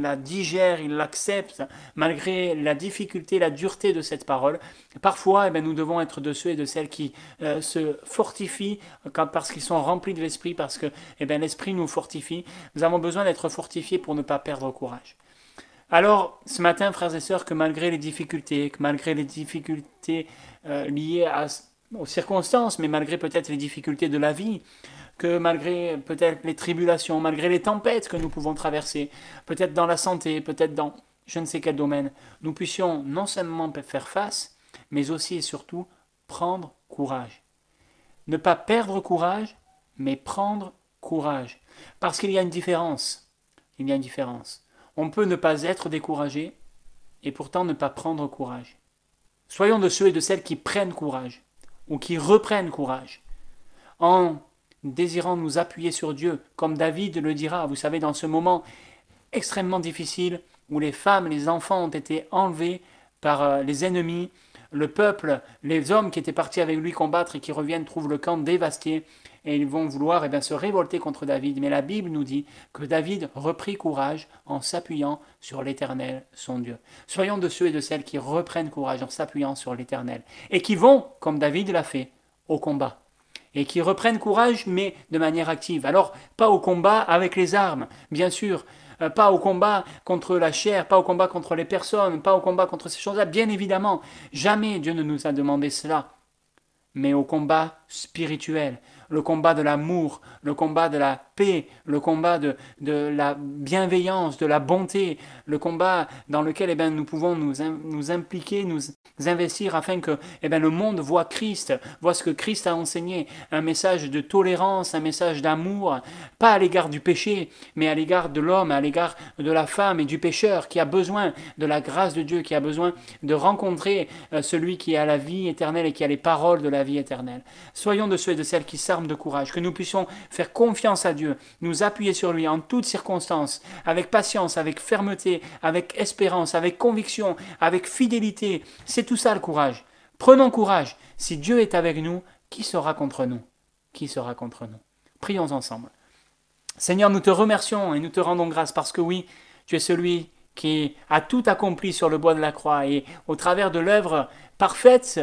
la digère, il l'accepte, malgré la difficulté, la dureté de cette parole. Parfois, nous devons être de ceux et de celles qui se fortifient parce qu'ils sont remplis de l'esprit, parce que l'esprit nous fortifie. Nous avons besoin d'être fortifiés pour ne pas perdre courage. Alors, ce matin, frères et sœurs, que malgré les difficultés, liées aux circonstances, mais malgré peut-être les difficultés de la vie, que malgré peut-être les tribulations, malgré les tempêtes que nous pouvons traverser, peut-être dans la santé, peut-être dans je ne sais quel domaine, nous puissions non seulement faire face, mais aussi et surtout prendre courage. Ne pas perdre courage, mais prendre courage. Parce qu'il y a une différence. Il y a une différence. On peut ne pas être découragé et pourtant ne pas prendre courage. Soyons de ceux et de celles qui prennent courage ou qui reprennent courage en désirant nous appuyer sur Dieu, comme David le dira, vous savez, dans ce moment extrêmement difficile où les femmes, les enfants ont été enlevés par les ennemis, le peuple, les hommes qui étaient partis avec lui combattre et qui reviennent trouvent le camp dévasté et ils vont vouloir se révolter contre David. Mais la Bible nous dit que David reprit courage en s'appuyant sur l'Éternel, son Dieu. Soyons de ceux et de celles qui reprennent courage en s'appuyant sur l'Éternel et qui vont, comme David l'a fait, au combat. Et qui reprennent courage, mais de manière active. Alors, pas au combat avec les armes, bien sûr, pas au combat contre la chair, pas au combat contre les personnes, pas au combat contre ces choses-là, bien évidemment. Jamais Dieu ne nous a demandé cela. Mais au combat spirituel, le combat de l'amour, le combat de la paix, le combat de la bienveillance, de la bonté, le combat dans lequel nous pouvons nous impliquer, nous investir afin que le monde voit Christ, voit ce que Christ a enseigné, un message de tolérance, un message d'amour, pas à l'égard du péché, mais à l'égard de l'homme, à l'égard de la femme et du pécheur qui a besoin de la grâce de Dieu, qui a besoin de rencontrer celui qui a la vie éternelle et qui a les paroles de la vie éternelle. Soyons de ceux et de celles qui s'arment de courage, que nous puissions faire confiance à Dieu, nous appuyer sur lui en toutes circonstances, avec patience, avec fermeté, avec espérance, avec conviction, avec fidélité. C'est tout ça le courage. Prenons courage. Si Dieu est avec nous, qui sera contre nous? Qui sera contre nous? Prions ensemble. Seigneur, nous te remercions et nous te rendons grâce parce que oui, tu es celui qui a tout accompli sur le bois de la croix et au travers de l'œuvre parfaite,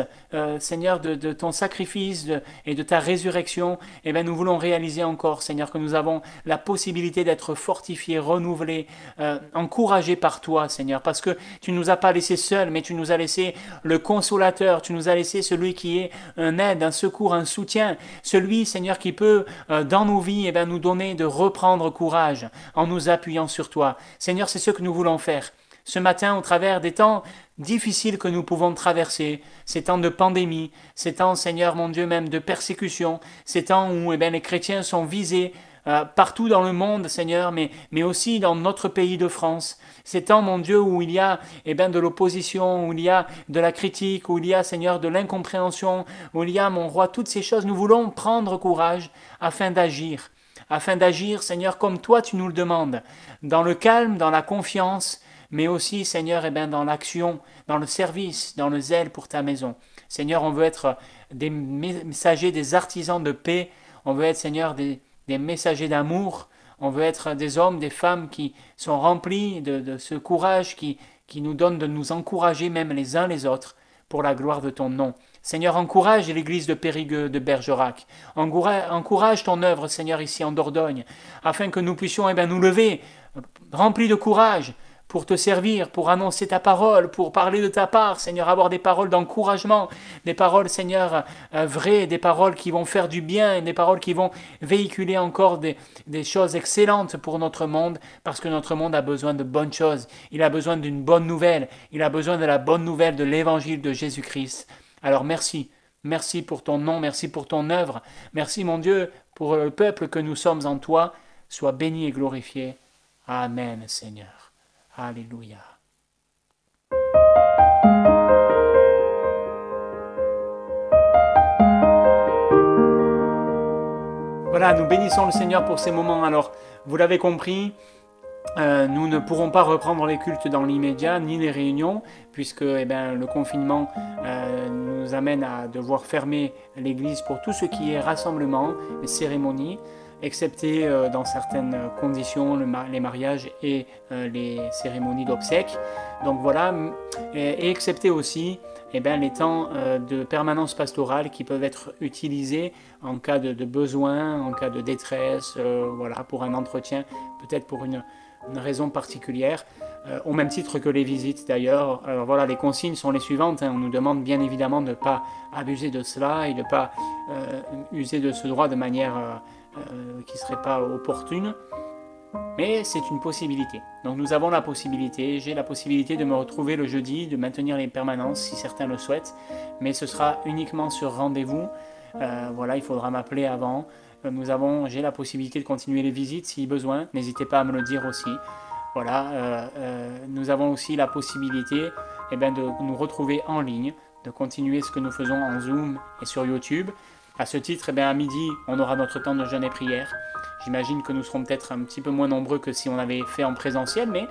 Seigneur, de ton sacrifice et de ta résurrection, nous voulons réaliser encore, Seigneur, que nous avons la possibilité d'être fortifiés, renouvelés, encouragés par toi, Seigneur, parce que tu ne nous as pas laissés seuls, mais tu nous as laissé le consolateur, tu nous as laissé celui qui est un aide, un secours, un soutien, celui, Seigneur, qui peut, dans nos vies, nous donner de reprendre courage en nous appuyant sur toi. Seigneur, c'est ce que nous voulons faire. Ce matin, au travers des temps difficiles que nous pouvons traverser, ces temps de pandémie, ces temps, Seigneur mon Dieu, même de persécution, ces temps où les chrétiens sont visés partout dans le monde, Seigneur, mais aussi dans notre pays de France. Ces temps, mon Dieu, où il y a de l'opposition, où il y a de la critique, où il y a, Seigneur, de l'incompréhension, où il y a, mon roi, toutes ces choses, nous voulons prendre courage afin d'agir, Seigneur, comme toi tu nous le demandes, dans le calme, dans la confiance, mais aussi, Seigneur, dans l'action, dans le service, dans le zèle pour ta maison. Seigneur, on veut être des messagers, des artisans de paix, on veut être, Seigneur, des messagers d'amour, on veut être des hommes, des femmes qui sont remplis de ce courage qui nous donne de nous encourager même les uns les autres pour la gloire de ton nom. Seigneur, encourage l'église de Périgueux de Bergerac. Encourage ton œuvre, Seigneur, ici en Dordogne, afin que nous puissions nous lever, remplis de courage, pour te servir, pour annoncer ta parole, pour parler de ta part, Seigneur, avoir des paroles d'encouragement, des paroles, Seigneur, vraies, des paroles qui vont faire du bien, des paroles qui vont véhiculer encore des choses excellentes pour notre monde, parce que notre monde a besoin de bonnes choses, il a besoin d'une bonne nouvelle, il a besoin de la bonne nouvelle de l'évangile de Jésus-Christ. Alors merci pour ton nom, merci pour ton œuvre, merci mon Dieu pour le peuple que nous sommes en toi, sois béni et glorifié. Amen, Seigneur. Alléluia. Voilà, nous bénissons le Seigneur pour ces moments. Alors, vous l'avez compris, nous ne pourrons pas reprendre les cultes dans l'immédiat, ni les réunions, puisque le confinement nous amène à devoir fermer l'église pour tout ce qui est rassemblement, les cérémonies, excepté dans certaines conditions, les mariages et les cérémonies d'obsèques. Donc voilà, et excepté aussi les temps de permanence pastorale qui peuvent être utilisés en cas de besoin, en cas de détresse, voilà, pour un entretien, peut-être pour une raison particulière, au même titre que les visites d'ailleurs. Alors voilà, les consignes sont les suivantes, on nous demande bien évidemment de ne pas abuser de cela et de ne pas user de ce droit de manière qui ne serait pas opportune, mais c'est une possibilité. Donc nous avons la possibilité, j'ai la possibilité de me retrouver le jeudi, de maintenir les permanences si certains le souhaitent, mais ce sera uniquement sur rendez-vous. Voilà, il faudra m'appeler avant. J'ai la possibilité de continuer les visites si besoin, n'hésitez pas à me le dire aussi. Voilà, nous avons aussi la possibilité de nous retrouver en ligne, de continuer ce que nous faisons en Zoom et sur YouTube. À ce titre, à midi, on aura notre temps de jeûne et prière. J'imagine que nous serons peut-être un petit peu moins nombreux que si on avait fait en présentiel, mais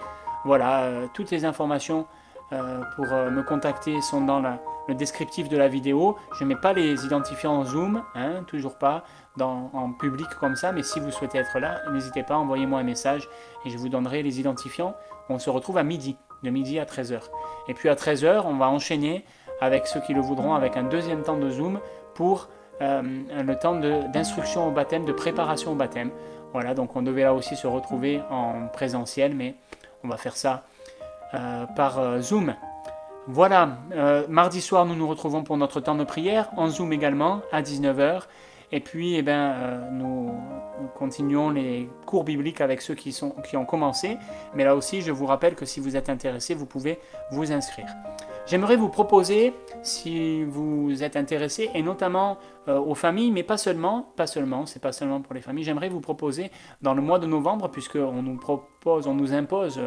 voilà, toutes les informations pour me contacter sont dans le descriptif de la vidéo. Je ne mets pas les identifiants en Zoom, toujours pas en public comme ça, mais si vous souhaitez être là, n'hésitez pas, envoyez-moi un message et je vous donnerai les identifiants. On se retrouve à midi, de midi à 13h. Et puis à 13h, on va enchaîner avec ceux qui le voudront, avec un deuxième temps de Zoom pour le temps d'instruction au baptême, de préparation au baptême. Voilà, donc on devait là aussi se retrouver en présentiel, mais on va faire ça par Zoom. Voilà, mardi soir, nous nous retrouvons pour notre temps de prière, en Zoom également, à 19h. Et puis, nous continuons les cours bibliques avec ceux qui ont commencé. Mais là aussi, je vous rappelle que si vous êtes intéressé, vous pouvez vous inscrire. J'aimerais vous proposer, si vous êtes intéressé, et notamment aux familles, mais pas seulement, c'est pas seulement pour les familles, j'aimerais vous proposer dans le mois de novembre, puisqu'on nous impose,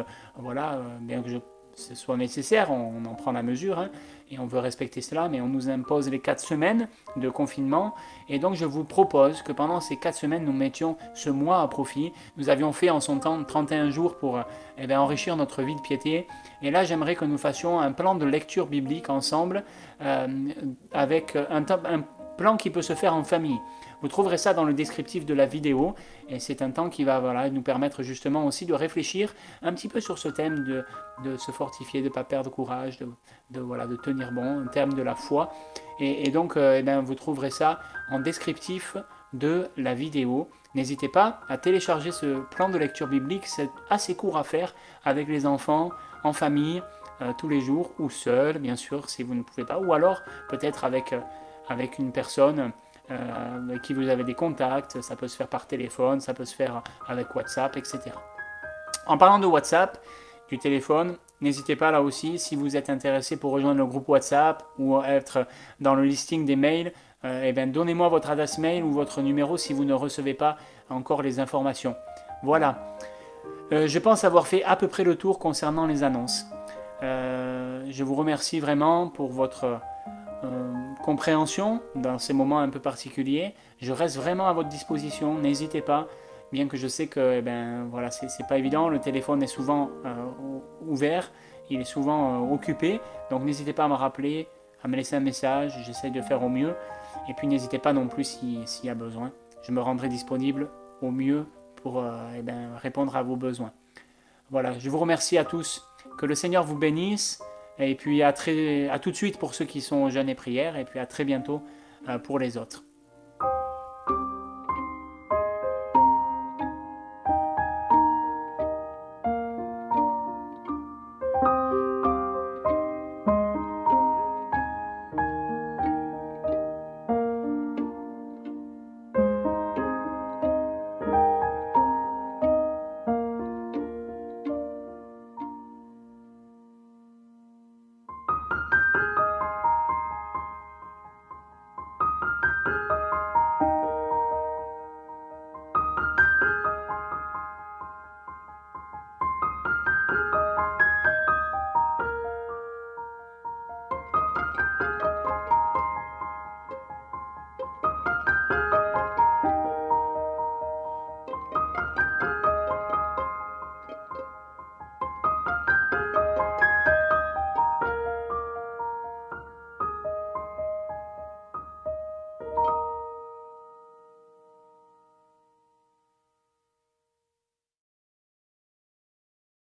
bien que ce soit nécessaire, on en prend la mesure, hein, et on veut respecter cela, mais on nous impose les 4 semaines de confinement, et donc je vous propose que pendant ces 4 semaines, nous mettions ce mois à profit. Nous avions fait en son temps 31 jours pour enrichir notre vie de piété, et là j'aimerais que nous fassions un plan de lecture biblique ensemble, avec un plan qui peut se faire en famille. Vous trouverez ça dans le descriptif de la vidéo, et c'est un temps qui va nous permettre justement aussi de réfléchir un petit peu sur ce thème de se fortifier, de ne pas perdre courage, de tenir bon, en termes de la foi. Et donc, vous trouverez ça en descriptif de la vidéo. N'hésitez pas à télécharger ce plan de lecture biblique, c'est assez court à faire avec les enfants, en famille, tous les jours, ou seul, bien sûr, si vous ne pouvez pas, ou alors peut-être avec une personne avec qui vous avez des contacts, ça peut se faire par téléphone, ça peut se faire avec WhatsApp, etc. En parlant de WhatsApp, du téléphone, n'hésitez pas là aussi, si vous êtes intéressé pour rejoindre le groupe WhatsApp ou être dans le listing des mails, donnez-moi votre adresse mail ou votre numéro si vous ne recevez pas encore les informations. Voilà. Je pense avoir fait à peu près le tour concernant les annonces. Je vous remercie vraiment pour votre compréhension dans ces moments un peu particuliers. Je reste vraiment à votre disposition, n'hésitez pas, bien que je sais que c'est pas évident, le téléphone est souvent ouvert, il est souvent occupé, donc n'hésitez pas à me rappeler, à me laisser un message, j'essaie de faire au mieux, et puis n'hésitez pas non plus s'il y a besoin, je me rendrai disponible au mieux pour répondre à vos besoins. Voilà, je vous remercie à tous, que le Seigneur vous bénisse, et puis à tout de suite pour ceux qui sont au jeûne et prière, et puis à très bientôt pour les autres.